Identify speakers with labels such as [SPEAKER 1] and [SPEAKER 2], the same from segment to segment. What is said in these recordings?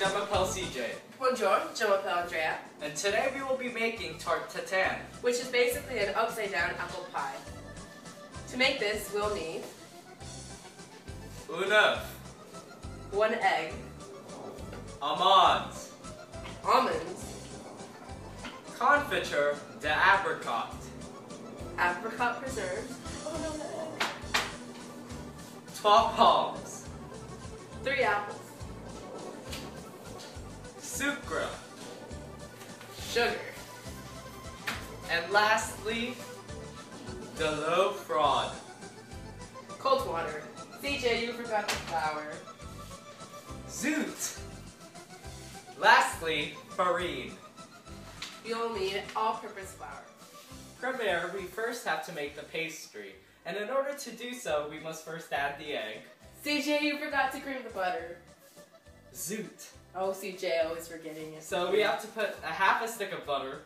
[SPEAKER 1] je m'appelle CJ.
[SPEAKER 2] Bonjour, je m'appelle Andrea.
[SPEAKER 1] And today we will be making Tarte Tatin,
[SPEAKER 2] which is basically an upside-down apple pie. To make this, we'll need
[SPEAKER 1] un œuf,
[SPEAKER 2] 1 egg,
[SPEAKER 1] amandes,
[SPEAKER 2] almonds,
[SPEAKER 1] confiture d'apricot,
[SPEAKER 2] apricot preserves,
[SPEAKER 1] 3 pommes,
[SPEAKER 2] 3 apples,
[SPEAKER 1] sucre,
[SPEAKER 2] sugar,
[SPEAKER 1] and lastly, de l'eau froide.
[SPEAKER 2] cold water. CJ, you forgot the flour.
[SPEAKER 1] Zoot! Lastly, farine.
[SPEAKER 2] You'll need all-purpose flour.
[SPEAKER 1] Premier, we first have to make the pastry, and in order to do so, we must first add the egg.
[SPEAKER 2] CJ, you forgot to cream the butter.
[SPEAKER 1] Zoot!
[SPEAKER 2] Oh, CJ, always forgetting it.
[SPEAKER 1] So we have to put a half a stick of butter.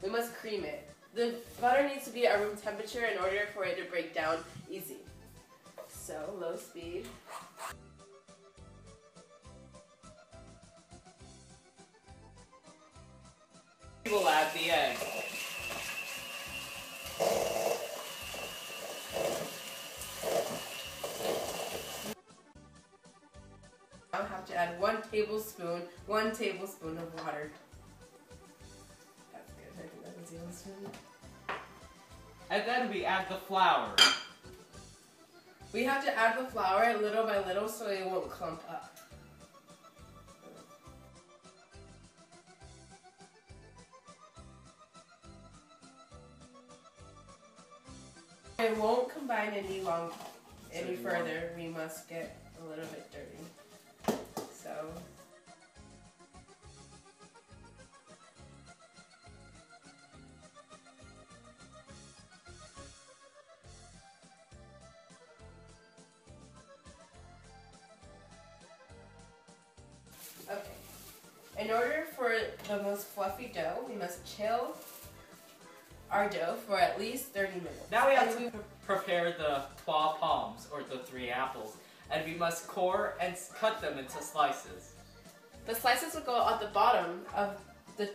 [SPEAKER 2] We must cream it. The butter needs to be at room temperature in order for it to break down easy. So, low speed.
[SPEAKER 1] We will add the egg.
[SPEAKER 2] I'll have to add 1 tablespoon of water. That's good. I think that's a tablespoon.
[SPEAKER 1] And then we add the flour.
[SPEAKER 2] We have to add the flour little by little so it won't clump up. It won't combine any further. We must get a little bit dirty. So. Okay. In order for the most fluffy dough, we must chill our dough for at least 30 minutes.
[SPEAKER 1] Now we have to prepare the 3 pommes, or the 3 apples, and we must core and cut them into slices.
[SPEAKER 2] The slices will go at the bottom of the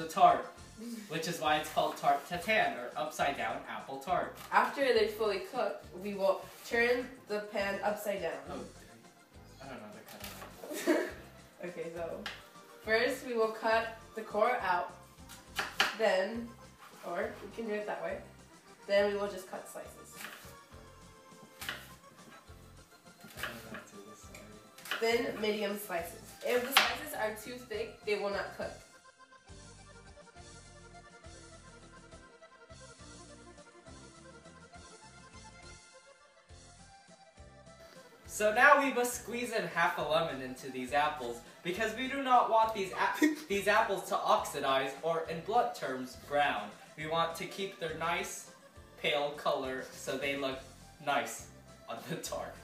[SPEAKER 1] tart, which is why it's called Tarte Tatin, or upside down apple tart.
[SPEAKER 2] After they're fully cooked, we will turn the pan upside down.
[SPEAKER 1] Oh, I don't know how to cut it.
[SPEAKER 2] Okay, so first we will cut the core out, then, or we can do it that way, then we will just cut slices. Then medium slices. If the slices are too thick, they will not cook.
[SPEAKER 1] So now we must squeeze in half a lemon into these apples because we do not want these apples to oxidize or, in blunt terms, brown. We want to keep their nice pale color so they look nice on the tart.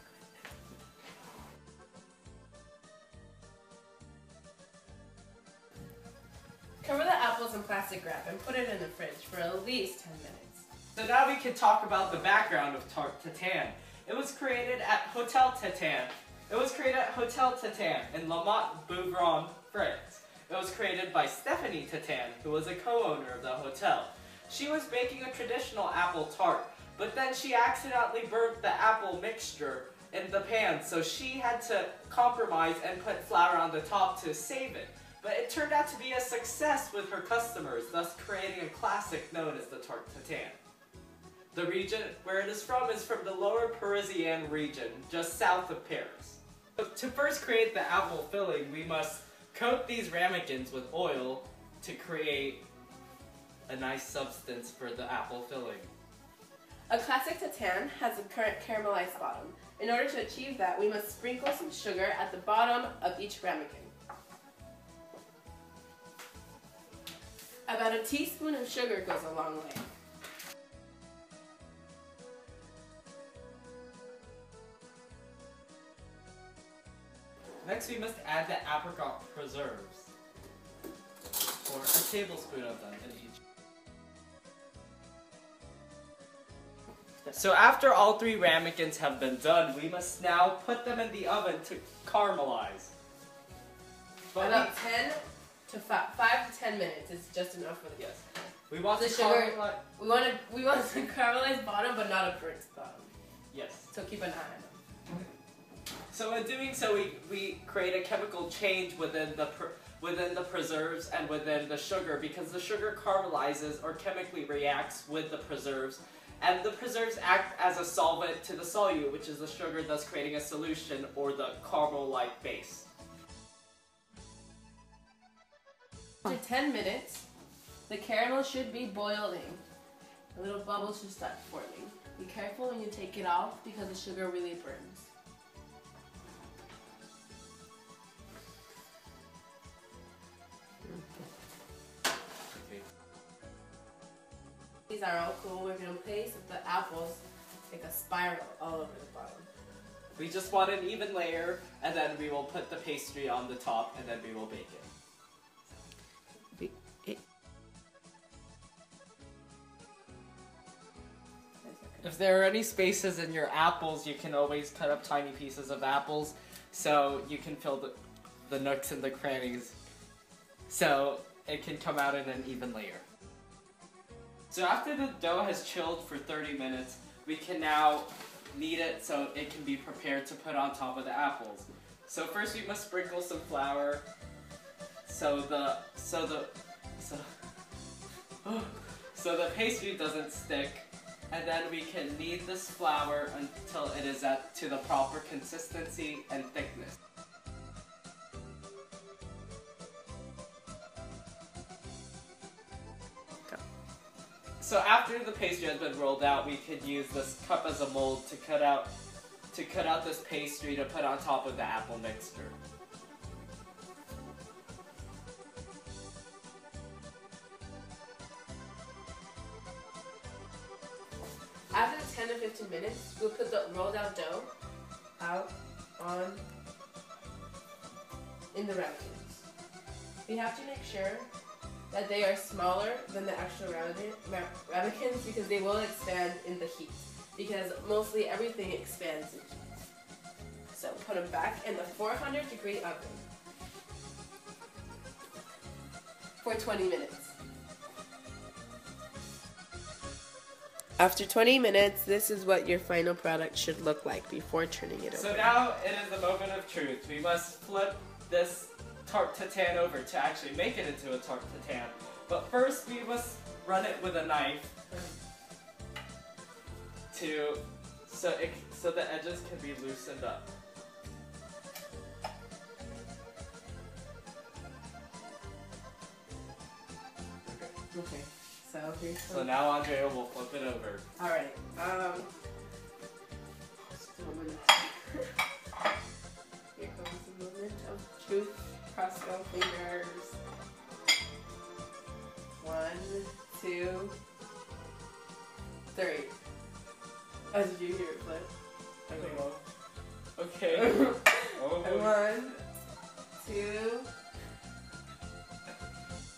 [SPEAKER 2] Cover the apples in plastic wrap and put it in the fridge for at least 10 minutes.
[SPEAKER 1] So now we can talk about the background of Tarte Tatin. It was created at Hotel Tatin. In La Motte-Bouvron, France. It was created by Stephanie Tatin, who was a co-owner of the hotel. She was making a traditional apple tart, but then she accidentally burnt the apple mixture in the pan, so she had to compromise and put flour on the top to save it. But it turned out to be a success with her customers, thus creating a classic known as the Tarte Tatin. The region where it is from the Lower Parisienne region, just south of Paris. To first create the apple filling, we must coat these ramekins with oil to create a nice substance for the apple filling.
[SPEAKER 2] A classic tatin has a caramelized bottom. In order to achieve that, we must sprinkle some sugar at the bottom of each ramekin. About a teaspoon of sugar goes a long way.
[SPEAKER 1] Next we must add the apricot preserves, or a tablespoon of them in each. So after all 3 ramekins have been done, we must now put them in the oven to caramelize.
[SPEAKER 2] About 10 to 5 to 10 minutes is just enough for the
[SPEAKER 1] yes. We want
[SPEAKER 2] the sugar. We want to caramelize bottom, but not a burnt bottom.
[SPEAKER 1] Yes.
[SPEAKER 2] So keep an eye on them.
[SPEAKER 1] So in doing so, we create a chemical change within the preserves and within the sugar, because the sugar caramelizes or chemically reacts with the preserves, and the preserves act as a solvent to the solute, which is the sugar, thus creating a solution or the caramel-like base.
[SPEAKER 2] After 10 minutes, the caramel should be boiling. A little bubbles should start forming. Be careful when you take it off because the sugar really burns. These are all cool. We're going to place the apples like a spiral all over the bottom.
[SPEAKER 1] We just want an even layer, and then we will put the pastry on the top, and then we will bake it. If there are any spaces in your apples, you can always cut up tiny pieces of apples so you can fill the nooks and the crannies so it can come out in an even layer. So after the dough has chilled for 30 minutes, we can now knead it so it can be prepared to put on top of the apples. So first we must sprinkle some flour so the the pastry doesn't stick. And then we can knead this flour until it is to the proper consistency and thickness. Go. So after the pastry has been rolled out, we could use this cup as a mold to cut out this pastry to put on top of the apple mixture.
[SPEAKER 2] After 10 to 15 minutes, we'll put the rolled out dough out in the ramekins. We have to make sure that they are smaller than the actual ramekins because they will expand in the heat, because mostly everything expands in heat. So put them back in the 400-degree oven for 20 minutes. After 20 minutes, this is what your final product should look like before turning it over.
[SPEAKER 1] So now it is the moment of truth. We must flip this Tarte Tatin over to actually make it into a Tarte Tatin. But first we must run it with a knife so the edges can be loosened up.
[SPEAKER 2] Okay.
[SPEAKER 1] So now Andrea will flip it over.
[SPEAKER 2] Alright, just a moment. Here comes the moment of truth. Cross your fingers. 1, 2, 3. Oh, did you hear it flip?
[SPEAKER 1] Okay.
[SPEAKER 2] Okay. 1, 2.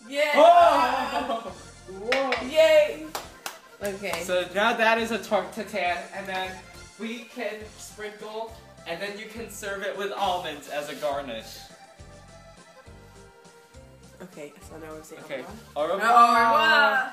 [SPEAKER 2] Yeah!
[SPEAKER 1] Oh! Whoa!
[SPEAKER 2] Yay! Okay.
[SPEAKER 1] So now that is a Tarte Tatin, and then we can sprinkle, and then you can serve it with almonds as a garnish.
[SPEAKER 2] Okay, so now we're saying
[SPEAKER 1] okay.
[SPEAKER 2] au revoir.
[SPEAKER 1] Au revoir!
[SPEAKER 2] Au revoir!